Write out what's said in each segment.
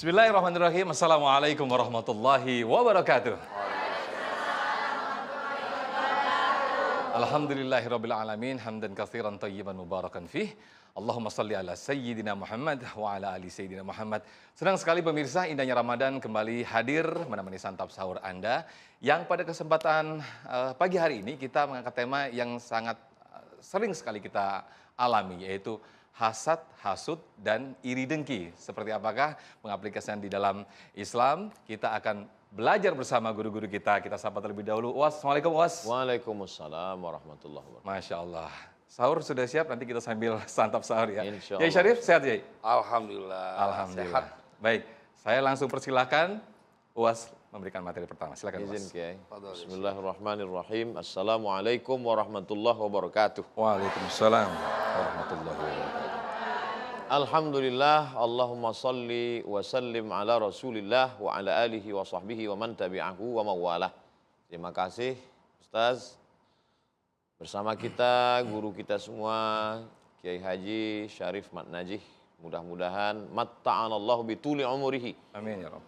Bismillahirrahmanirrahim. Assalamualaikum warahmatullahi wabarakatuh. Alhamdulillahirabbil alamin, hamdan katsiran thayyiban mubarakan fih. Allahumma shalli ala sayyidina Muhammad wa ala ali sayyidina Muhammad. Senang sekali pemirsa, indahnya Ramadan kembali hadir menemani santap sahur Anda. Yang pada kesempatan pagi hari ini kita mengangkat tema yang sangat sering sekali kita alami, yaitu hasad, hasud, dan iri dengki. Seperti apakah pengaplikasian di dalam Islam? Kita akan belajar bersama guru-guru kita. Kita sapa terlebih dahulu. Uwas, Assalamualaikum Uwas. Waalaikumsalam warahmatullahi wabarakatuh. Masya Allah. Sahur sudah siap, nanti kita sambil santap sahur ya. Insya Yai Allah. Syarif, sehat Yai? Alhamdulillah. Alhamdulillah. Baik, saya langsung persilahkan Uwas memberikan materi pertama. Silakan Izin Uwas. Kiai. Bismillahirrahmanirrahim. Assalamualaikum warahmatullahi wabarakatuh. Waalaikumsalam warahmatullahi wabarakatuh. Alhamdulillah, Allahumma salli wa sallim ala Rasulillah wa ala alihi wa sahbihi wa man tabi'ahu wa mawalah. Terima kasih Ustaz. Bersama kita, guru kita semua, Kiai Haji Syarif Mat Najih. Mudah-mudahan matta'anallahu bituli umurihi. Amin ya Rabb.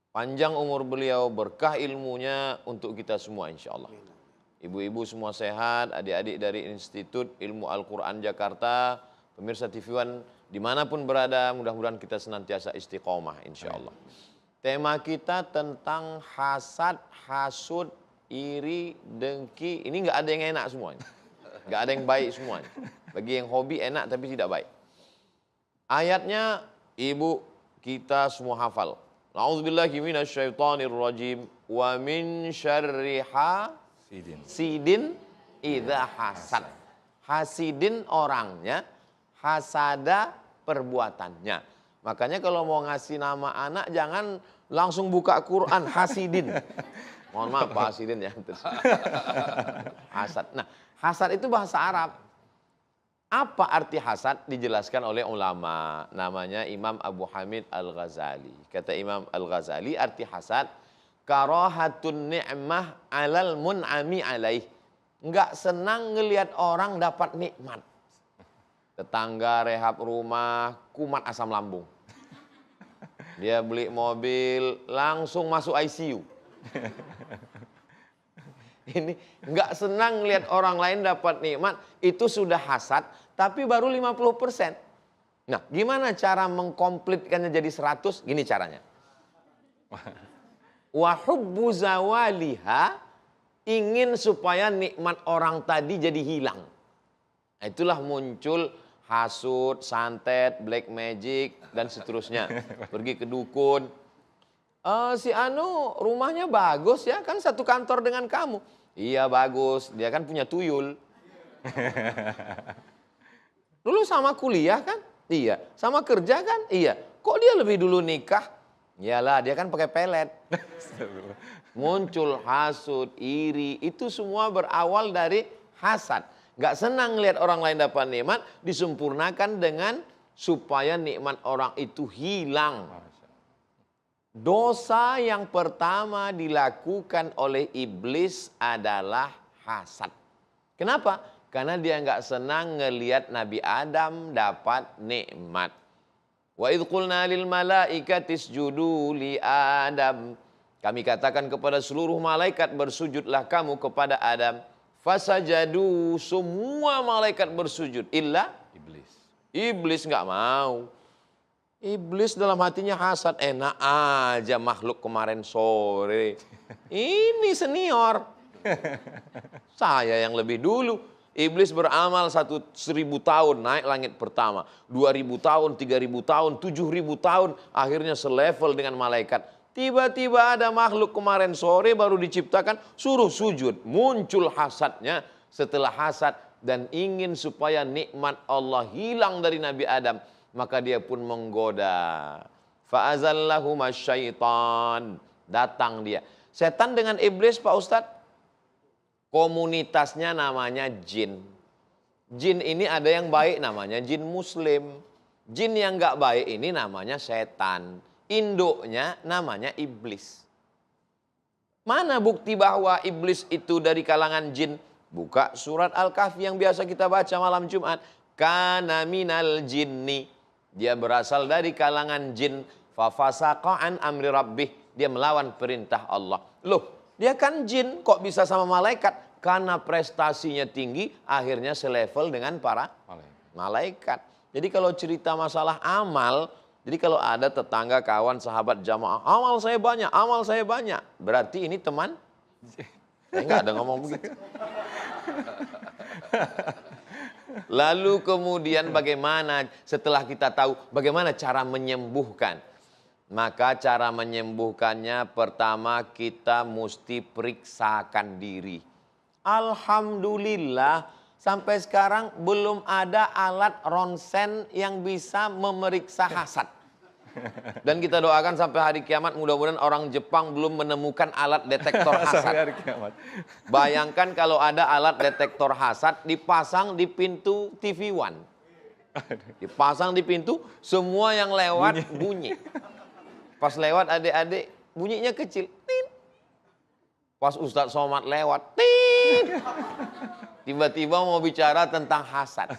Panjang umur beliau, berkah ilmunya untuk kita semua insya Allah. Ibu-ibu semua sehat, adik-adik dari Institut Ilmu Al-Quran Jakarta, pemirsa TV One dimanapun berada, mudah-mudahan kita senantiasa istiqomah insya Allah. Tema kita tentang hasad, hasud, iri, dengki. Ini nggak ada yang enak semuanya. Nggak ada yang baik semuanya. Bagi yang hobi enak tapi tidak baik. Ayatnya ibu kita semua hafal. A'udzubillahi minasyaitonirrajim. Wa min syarri hasidin idza hasad. Hasidin orangnya, hasada perbuatannya. Makanya kalau mau ngasih nama anak jangan langsung buka Quran hasidin. Mohon maaf Pak Hasidin ya. Hasad. Nah, hasad itu bahasa Arab. Apa arti hasad dijelaskan oleh ulama. Namanya Imam Abu Hamid Al-Ghazali. Kata Imam Al-Ghazali arti hasad, karahatun ni'mah alal mun'ami alaih. Enggak senang ngelihat orang dapat nikmat. Tetangga rehab rumah, kumat asam lambung. Dia beli mobil, langsung masuk ICU. Ini nggak senang lihat orang lain dapat nikmat, itu sudah hasad, tapi baru 50%. Nah, gimana cara mengkomplitkannya jadi 100? Gini caranya. Wa hubbu zawaliha, ingin supaya nikmat orang tadi jadi hilang. Nah, itulah muncul hasud, santet, black magic, dan seterusnya. Pergi ke dukun. Si Anu rumahnya bagus ya, kan satu kantor dengan kamu. Iya bagus, dia kan punya tuyul. Dulu sama kuliah kan? Iya. Sama kerja kan? Iya. Kok dia lebih dulu nikah? Iyalah, dia kan pakai pelet. Muncul hasud, iri, itu semua berawal dari hasad. Gak senang lihat orang lain dapat nikmat, disempurnakan dengan supaya nikmat orang itu hilang. Dosa yang pertama dilakukan oleh iblis adalah hasad. Kenapa? Karena dia nggak senang ngelihat Nabi Adam dapat nikmat. Wa idh qulna lil malaikati isjudu li Adam. Kami katakan kepada seluruh malaikat, bersujudlah kamu kepada Adam. Fasajadu, semua malaikat bersujud. Illa Iblis. Iblis nggak mau. Iblis dalam hatinya hasad, enak aja makhluk kemarin sore. Ini senior. Saya yang lebih dulu. Iblis beramal 1000 tahun naik langit pertama. 2000 tahun, 3000 tahun, 7000 tahun. Akhirnya selevel dengan malaikat. Tiba-tiba ada makhluk kemarin sore baru diciptakan, suruh sujud. Muncul hasadnya setelah hasad dan ingin supaya nikmat Allah hilang dari Nabi Adam. Maka dia pun menggoda. Fa'azallahuma syaitan. Datang dia. Setan dengan iblis Pak Ustadz. Komunitasnya namanya jin. Jin ini ada yang baik namanya jin muslim. Jin yang gak baik ini namanya setan. Induknya namanya iblis. Mana bukti bahwa iblis itu dari kalangan jin? Buka surat Al-Kahfi yang biasa kita baca malam Jumat. Kana minal jinni. Dia berasal dari kalangan jin. Fafasaqa an amri rabbih. Dia melawan perintah Allah. Loh, dia kan jin kok bisa sama malaikat? Karena prestasinya tinggi, akhirnya selevel dengan para malaikat. Jadi kalau cerita masalah amal, jadi kalau ada tetangga, kawan, sahabat, jamaah, amal saya banyak. Berarti ini teman? Enggak ada ngomong begitu. Lalu kemudian bagaimana setelah kita tahu bagaimana cara menyembuhkan? Maka cara menyembuhkannya pertama kita mesti periksakan diri. Alhamdulillah sampai sekarang belum ada alat ronsen yang bisa memeriksa hasad. Dan kita doakan sampai hari kiamat mudah-mudahan orang Jepang belum menemukan alat detektor hasad. Bayangkan kalau ada alat detektor hasad dipasang di pintu TV One. Dipasang di pintu, semua yang lewat bunyi. Pas lewat adik-adik, bunyinya kecil. Tin. Pas Ustadz Somad lewat, tin. Tiba-tiba mau bicara tentang hasad.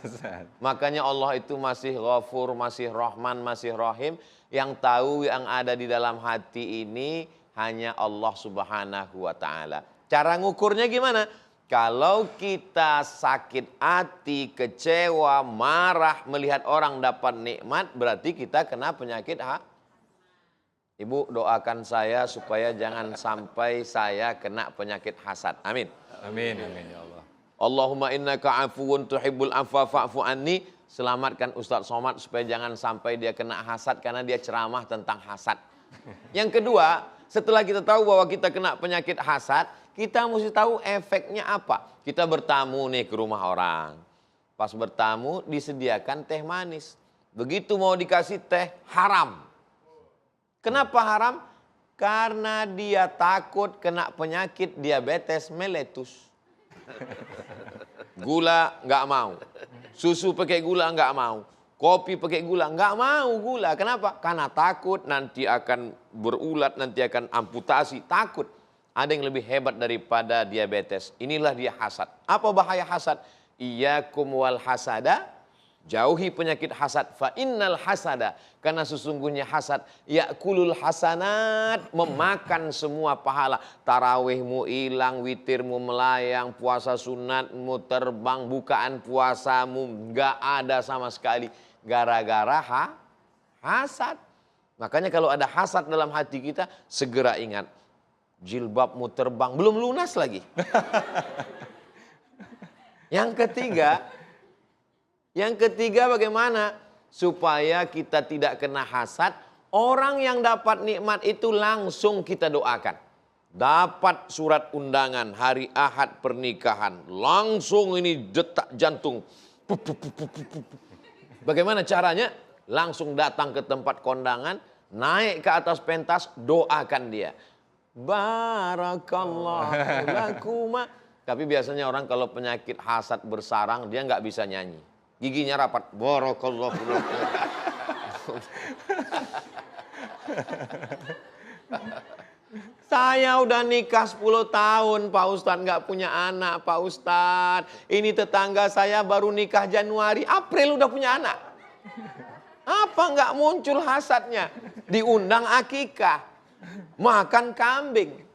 Makanya Allah itu masih Ghafur, masih Rahman, masih Rahim. Yang tahu yang ada di dalam hati ini hanya Allah Subhanahu wa Ta'ala. Cara ngukurnya gimana? Kalau kita sakit hati, kecewa, marah, melihat orang dapat nikmat, berarti kita kena penyakit Ibu doakan saya supaya jangan sampai saya kena penyakit hasad. Amin. Amin, amin ya Allah. Allahumma innaka afuwun tuhibbul afwa fa'fu anni. Selamatkan Ustadz Somad supaya jangan sampai dia kena hasad karena dia ceramah tentang hasad. Yang kedua, setelah kita tahu bahwa kita kena penyakit hasad, kita mesti tahu efeknya apa. Kita bertamu nih ke rumah orang. Pas bertamu disediakan teh manis. Begitu mau dikasih teh, haram. Kenapa haram? Karena dia takut kena penyakit diabetes meletus. Gula nggak mau. Susu pakai gula nggak mau. Kopi pakai gula nggak mau gula. Kenapa? Karena takut nanti akan berulat, nanti akan amputasi. Takut. Ada yang lebih hebat daripada diabetes. Inilah dia hasad. Apa bahaya hasad? Iyyakum wal hasada. Jauhi penyakit hasad. Fa innal hasada. Karena sesungguhnya hasad. Ya'kulul hasanat. Memakan semua pahala. Tarawihmu hilang, witirmu melayang, puasa sunatmu terbang, bukaan puasamu nggak ada sama sekali. Gara-gara hasad. Makanya kalau ada hasad dalam hati kita, segera ingat. Jilbabmu terbang. Belum lunas lagi. Yang ketiga bagaimana? Supaya kita tidak kena hasad. Orang yang dapat nikmat itu langsung kita doakan. Dapat surat undangan hari Ahad pernikahan. Langsung ini detak jantung. Bagaimana caranya? Langsung datang ke tempat kondangan. Naik ke atas pentas. Doakan dia. Barakallahu lakuma. Tapi biasanya orang kalau penyakit hasad bersarang. Dia nggak bisa nyanyi. Giginya rapat. Barakallahu lakum. Saya udah nikah 10 tahun Pak Ustadz, nggak punya anak Pak Ustadz. Ini tetangga saya baru nikah Januari, April udah punya anak. Apa nggak muncul hasadnya? Diundang akikah, makan kambing.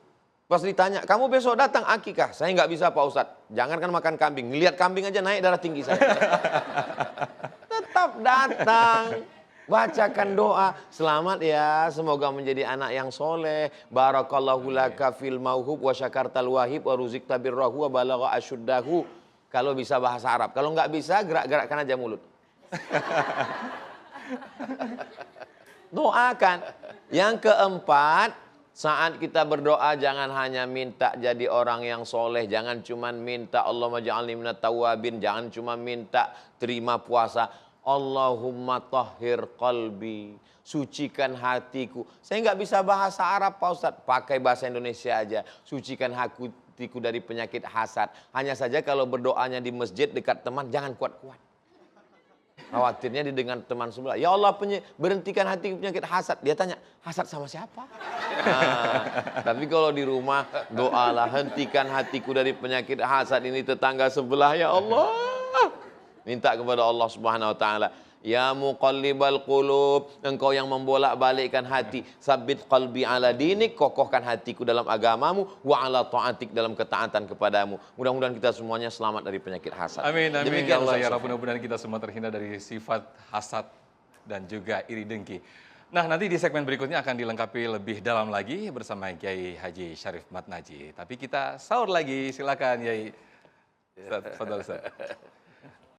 Pas ditanya, kamu besok datang akikah? Saya nggak bisa Pak Ustadz. Jangankan makan kambing, ngelihat kambing aja naik darah tinggi saya. Tetap datang. Bacakan doa, selamat ya, semoga menjadi anak yang soleh. Barakallahu laka fil mauhub wa syakartal wahib wa ruzikta birrahu wa balagha asyuddahu. Kalau bisa bahasa Arab, kalau nggak bisa gerak-gerakkan aja mulut. Doakan. Yang keempat, saat kita berdoa jangan hanya minta jadi orang yang soleh. Jangan cuma minta Allahumma ja'alni minat tawabin. Jangan cuma minta terima puasa. Allahumma tahhir qalbi. Sucikan hatiku. Saya nggak bisa bahasa Arab Pak Ustadz. Pakai bahasa Indonesia aja. Sucikan hatiku dari penyakit hasad. Hanya saja kalau berdoanya di masjid dekat teman jangan kuat-kuat. Khawatirnya didengar teman sebelah. Ya Allah berhentikan hati penyakit hasad. Dia tanya, hasad sama siapa? Nah, tapi kalau di rumah doalah hentikan hatiku dari penyakit hasad ini tetangga sebelah ya Allah. Minta kepada Allah Subhanahu wa taala. Ya muqallibal qulub, engkau yang membolak-balikkan hati, sabit qalbi ala dinik, kokohkan hatiku dalam agamamu, wa ala ta'atik, dalam ketaatan kepadamu. Mudah-mudahan kita semuanya selamat dari penyakit hasad. Amin, amin. Demikian Ya Allah, Ustaz ya Rabb, Sofyan. mudah-mudahan kita semua terhindar dari sifat hasad dan juga iri dengki. Nah, nanti di segmen berikutnya akan dilengkapi lebih dalam lagi bersama Kiai Haji Syarif Matnaji. Tapi kita sahur lagi, silakan Kiai. Ustaz, fadhal Ustaz.